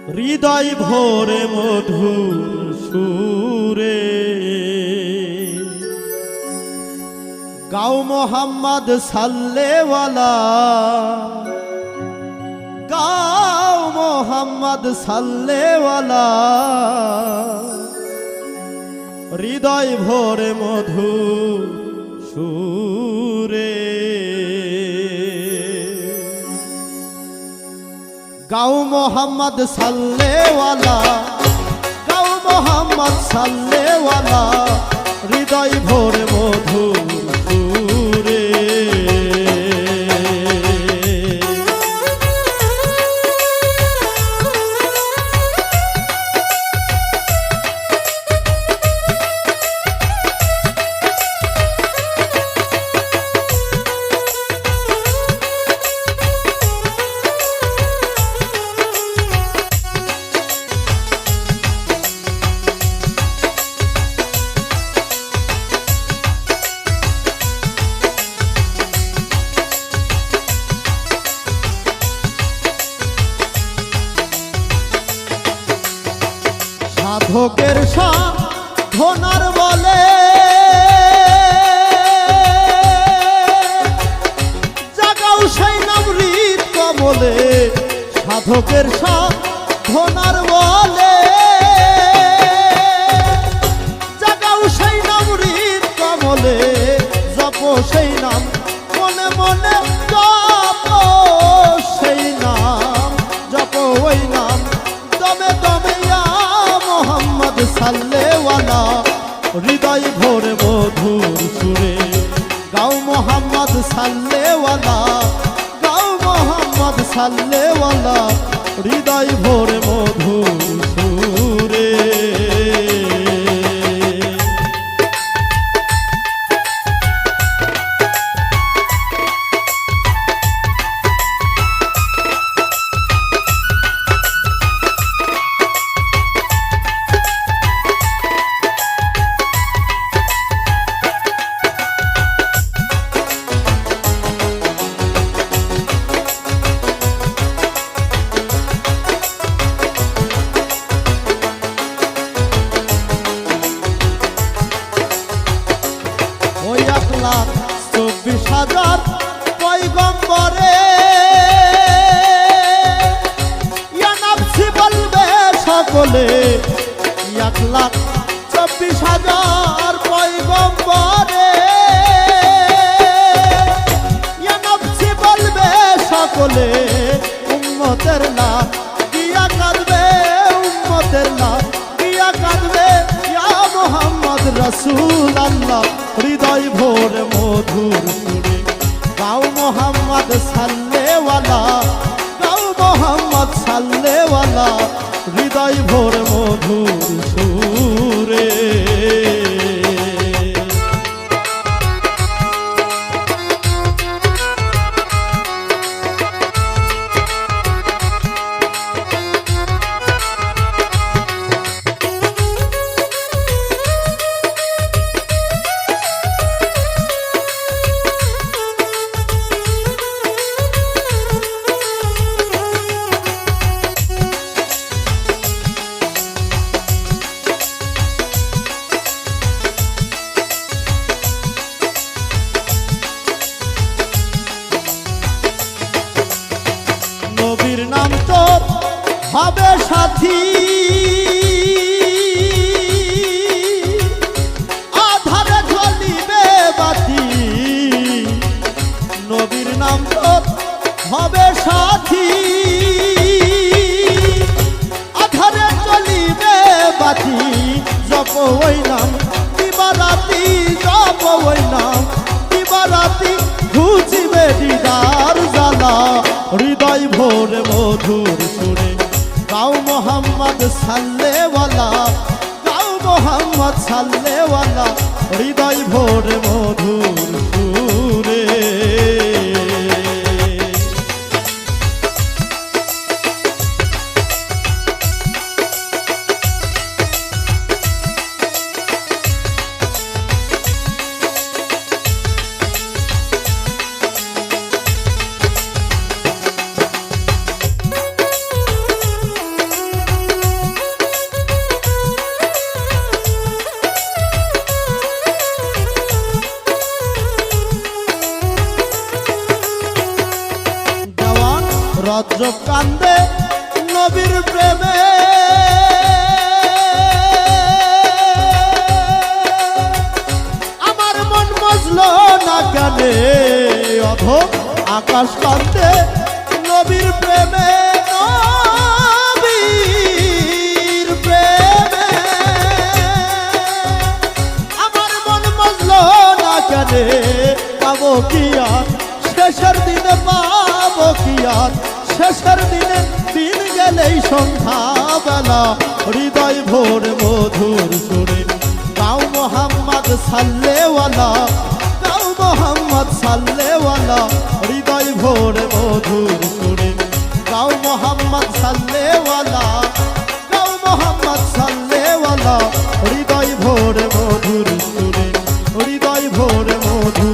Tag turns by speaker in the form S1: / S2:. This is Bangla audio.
S1: হৃদয় ভরে মধুর সুরে গাও মোহাম্মদ সাল্লেওয়ালা, গাও মোহাম্মদ সাল্লেওয়ালা, হৃদয় ভরে মধুর সুরে গাও মোহাম্মদ সাল্লেওয়ালা, গাও মোহাম্মদ সাল্লেওয়ালা, হৃদয় ভরে মধুর সুরে সাধকের সাধনার বলে জাগাও সেই নাম হৃদ কমলে, সাধকের সাধনার বলে জাগাও সেই নাম হৃদ কমলে, জপ সেই নাম মনে মনে, জপ সেই নাম, জপ ওই নাম দমে দমে মোহাম্মদ সাল্লেওয়ালা, হৃদয় ভরে মধুর সুরে গাও মোহাম্মদ সাল্লেওয়ালা, গাও মোহাম্মদ সাল্লেওয়ালা, হৃদয় ভরে মধুর সুরে ওই 1,24,000 পয়গম্বরে ইয়া নফসি বলবে সকলে, 1,24,000 পয়গম্বরে ইয়া নফসি বলবে সকলে, উম্মতের না দিয়া কাঁদবে, উম্মতের না দিয়া কাঁদবে, ইয়া মুহাম্মদ রাসূলুল্লাহ, হৃদয় ভরে মধুর সুরে গাও মোহাম্মদ সাল্লেওয়ালা, গাও মোহাম্মদ সাল্লেওয়ালা, হৃদয় ভরে মধুর সুরে নবীর নাম তো হবে সাথী, আধারে জ্বলিবে বাতি, নবীর নাম তো হবে সাথী, আধারে জ্বলিবে বাতি, জপ ওই নাম দিবারাতি, জপ ওই নাম দিবারাতি, ঘুচিবে দিদার জ্বালা, হৃদয় ভরে মধুর সুরে গাও মোহাম্মদ সাল্লেওয়ালা, গাও মোহাম্মদ সাল্লেওয়ালা, হৃদয় ভরে মধুর সুরে রজ্জ কান্দে নবীর প্রেমে আমার মন মজলো না কেনে অধ আকাশ কান্দে নবীর প্রেমে নবীর প্রেমে আমার মন মজলো না কেনে পাবো কি আর শেষের দিনে পাবো কি আর শেষের দিনে দিন গেলেই সন্ধ্যা বেলা হৃদয় ভোর মধুর সুরে গাও মোহাম্মদ সাল্লেওয়ালা গাও মোহাম্মদ সাল্লেওয়ালা হৃদয় ভোর মধুর সুরে গাও মোহাম্মদ সাল্লেওয়ালা গাও মোহাম্মদ সাল্লেওয়ালা হৃদয় ভোর মধুর সুরে হৃদয় ভোর মধুর